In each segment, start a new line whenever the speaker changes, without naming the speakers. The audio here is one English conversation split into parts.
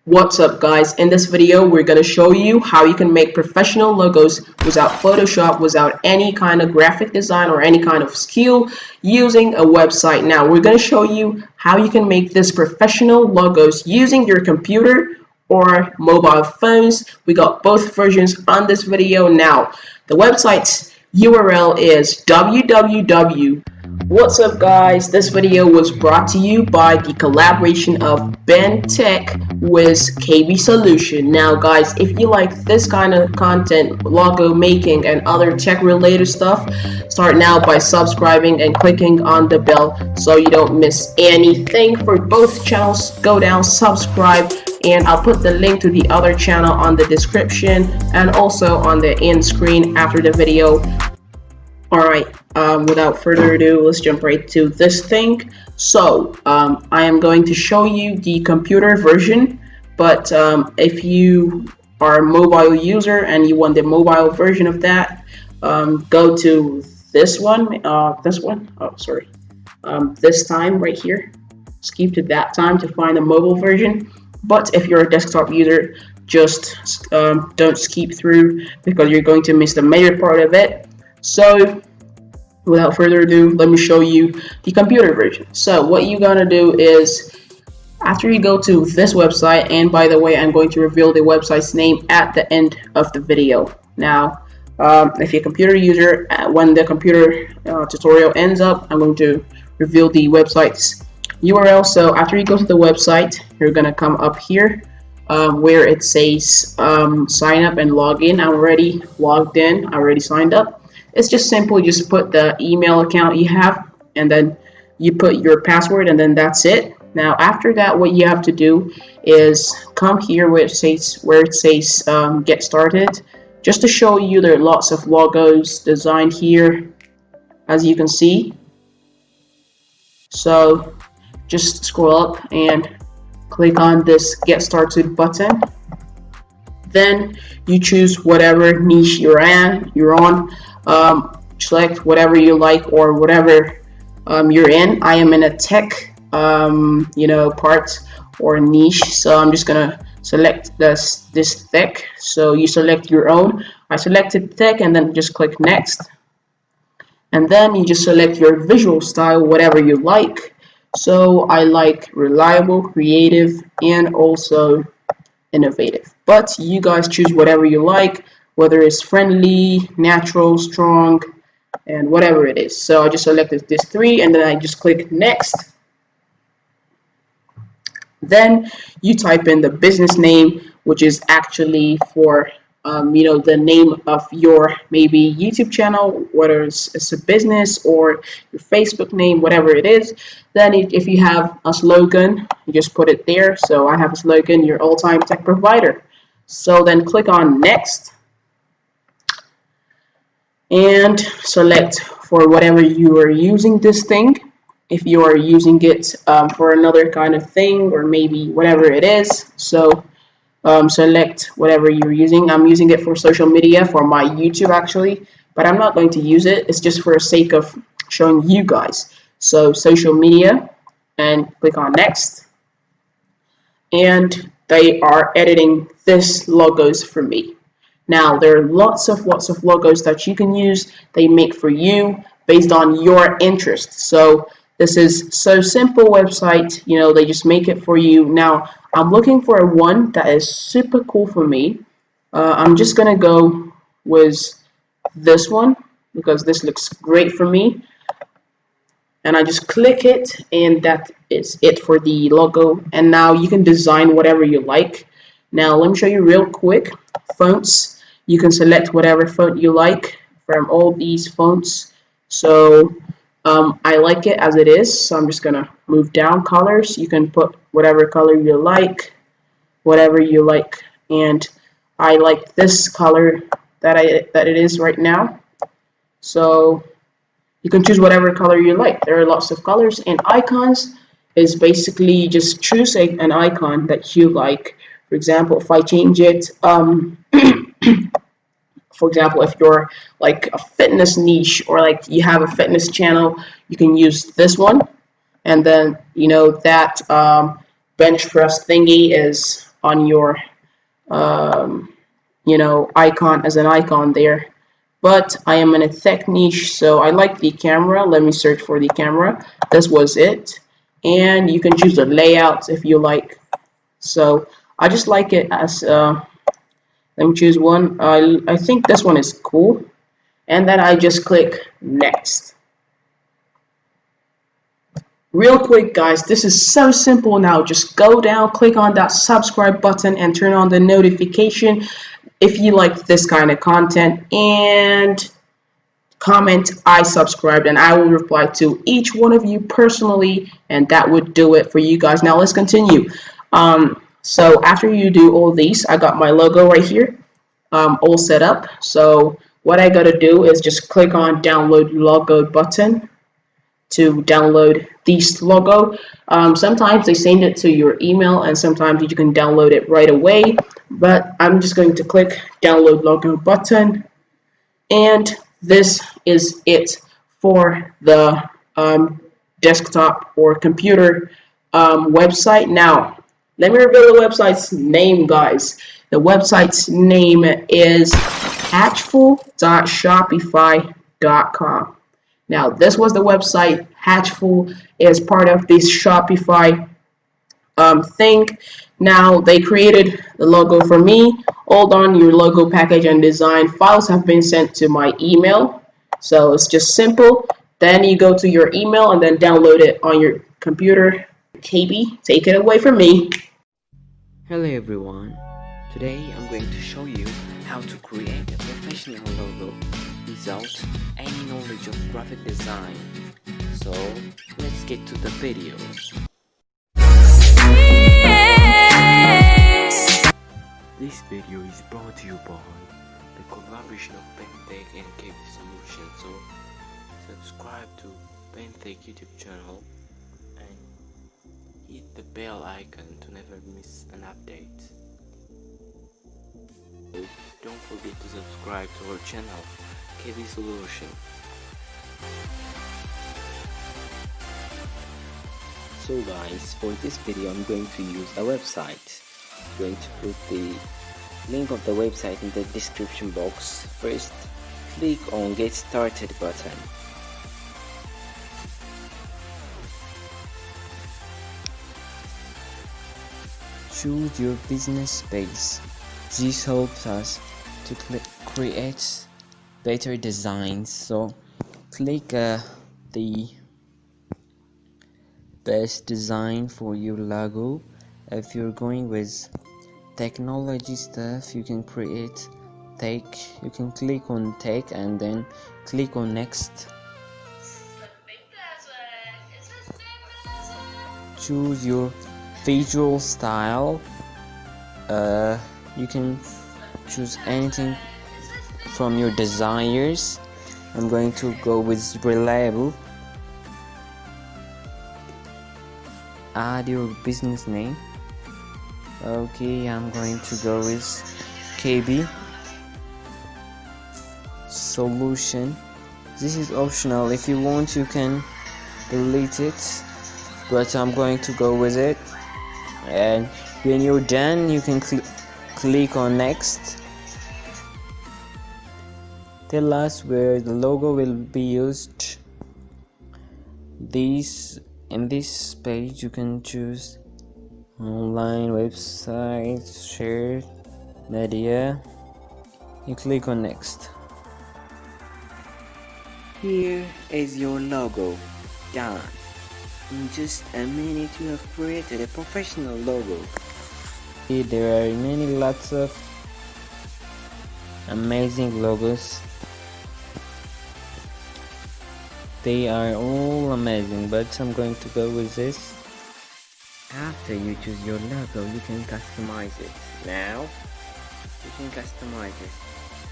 What's up guys, in this video we're going to show you how you can make professional logos without Photoshop, without any kind of graphic design or any kind of skill using a website. Now we're going to show you how you can make this professional logos using your computer or mobile phones. We got both versions on this video. Now the website's URL is www. What's up guys, this video was brought to you by the collaboration of Ben Tech with KB Solution. Now guys, if you like this kind of content, logo making and other tech related stuff, start now by subscribing and clicking on the bell so you don't miss anything. For both channels, go down, subscribe, and I'll put the link to the other channel on the description and also on the end screen after the video. Alright, without further ado, let's jump right to this thing. So, I am going to show you the computer version, but if you are a mobile user and you want the mobile version of that, go to this one, this time right here. Skip to that time to find the mobile version. But if you're a desktop user, just don't skip through because you're going to miss the major part of it. So without further ado, let me show you the computer version. So what you're gonna do is, after you go to this website, and by the way, I'm going to reveal the website's name at the end of the video. Now, if you're a computer user, when the computer tutorial ends up, I'm going to reveal the website's URL. So after you go to the website, you're gonna come up here where it says sign up and log in. I'm already logged in, I already signed up. It's just simple. You just put the email account you have and then you put your password and then that's it. Now after that, what you have to do is come here where it says get started, just to show you there are lots of logos designed here, as you can see. So just scroll up and click on this get started button. Then you choose whatever niche you're on. Select whatever you like or whatever you're in. I am in a tech part or niche, so I'm just gonna select this tech. So you select your own. I selected tech and then just click next, and then you just select your visual style, whatever you like. So I like reliable, creative, and also innovative, but you guys choose whatever you like, whether it's friendly, natural, strong, and whatever it is. So I just selected this three and then I just click next. Then you type in the business name, which is actually for the name of your maybe YouTube channel, whether it's a business or your Facebook name, whatever it is. Then if you have a slogan, you just put it there. So I have a slogan, your all-time tech provider. So then click on next and select for whatever you are using this thing. If you are using it for another kind of thing or maybe whatever it is, so select whatever you're using. I'm using it for social media, for my YouTube actually, but I'm not going to use it. It's just for the sake of showing you guys. So social media, and click on next, and they are editing this logos for me. Now there are lots of logos that you can use. They make for you based on your interest. So this is so simple website, they just make it for you. Now I'm looking for one that is super cool for me. I'm just gonna go with this one because this looks great for me, and I just click it, and that is it for the logo. And now you can design whatever you like. Now let me show you real quick. Fonts, you can select whatever font you like from all these fonts. So I like it as it is, so I'm just gonna move down. Colors, you can put whatever color you like, and I like this color that it is right now. So you can choose whatever color you like. There are lots of colors. And icons is basically just choose an icon that you like. For example, if I change it, for example, if you're like a fitness niche or like you have a fitness channel, you can use this one. And then that bench press thingy is on your icon as an icon there. But I am in a tech niche, so I like the camera. Let me search for the camera. This was it. And you can choose the layouts if you like. So I just like it as, let me choose one. I think this one is cool. And then I just click next. Real quick, guys, this is so simple now. Just go down, click on that subscribe button, and turn on the notification if you like this kind of content, and comment I subscribed, and I will reply to each one of you personally, and that would do it for you guys. Now let's continue. So after you do all these, I got my logo right here, all set up. So what I gotta do is just click on download logo button to download this logo. Sometimes they send it to your email, and sometimes you can download it right away, but I'm just going to click download logo button, and this is it for the desktop or computer website. Now let me reveal the website's name, guys. The website's name is hatchful.shopify.com. Now, this was the website. Hatchful is part of this Shopify thing. Now, they created the logo for me. Hold on, your logo package and design files have been sent to my email. So it's just simple. Then you go to your email and then download it on your computer. KB, take it away from me.
Hello everyone, today I'm going to show you how to create a professional logo without any knowledge of graphic design. So let's get to the video. This video is brought to you by the collaboration of Pentech and KB Solutions. So subscribe to Pentech YouTube channel and hit the bell icon to never miss an update. Don't forget to subscribe to our channel, KB Solution. So guys, for this video I'm going to use a website. I'm going to put the link of the website in the description box. First, click on Get Started button. Choose your business page. This helps us to create better designs. So click the best design for your logo. If you're going with technology stuff, you can create tech. You can click on tech and then click on next. Choose your visual style. You can choose anything from your desires. I'm going to go with reliable. Add your business name. Okay, I'm going to go with KB Solution. This is optional. If you want, you can delete it, but I'm going to go with it. And when you're done, you can click on next. Tell us where the logo will be used. In this page you can choose online, website, share, media. You click on next. Here is your logo done. In just a minute you have created a professional logo. There are lots of amazing logos. They are all amazing, but I'm going to go with this. After you choose your logo, you can customize it. Now you can customize it.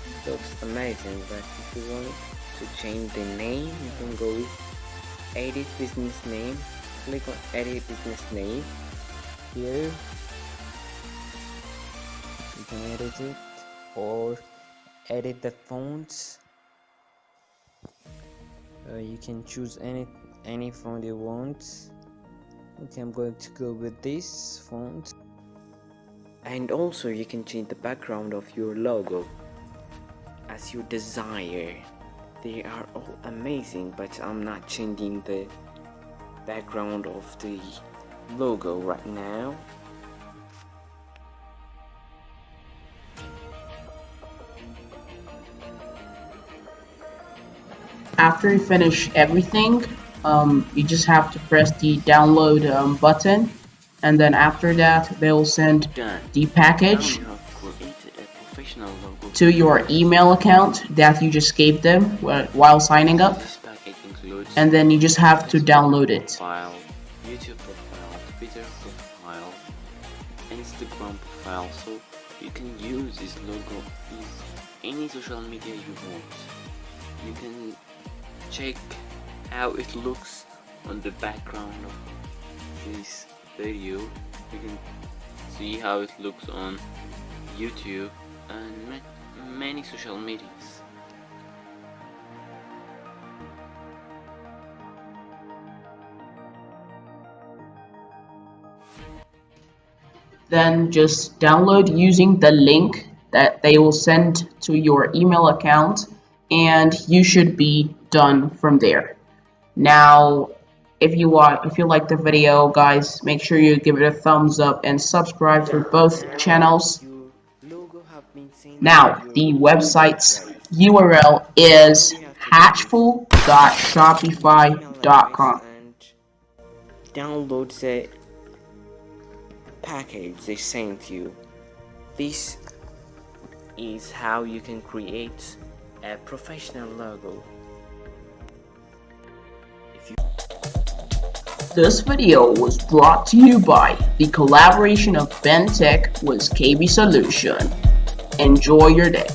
It looks amazing, but if you want to change the name, you can go with edit business name. Click on edit business name. Here you can edit it or edit the fonts. You can choose any font you want. Okay, I'm going to go with this font. And also you can change the background of your logo as you desire. They are all amazing, but I'm not changing the background of the logo right now.
After you finish everything, you just have to press the download button, and then after that they will send
Done.
the package
Now you have created a professional logo.
to your email account that you just gave them while signing up,
This package includes
and then you just have to download it.
profile, YouTube profile, Twitter profile, Instagram profile, so you can use this logo in any social media you want. You can check how it looks on the background of this video. You can see how it looks on YouTube and many social medias.
Then just download using the link that they will send to your email account, and you should be done from there. Now, if you like the video, guys, make sure you give it a thumbs up and subscribe to both channels.
Your logo have been sent
Now,
to your
the
email
website's
address.
URL is hatchful.shopify.com.
And download the package they sent you. This is how you can create a professional logo.
This video was brought to you by the collaboration of BenTech with KB Solution. Enjoy your day.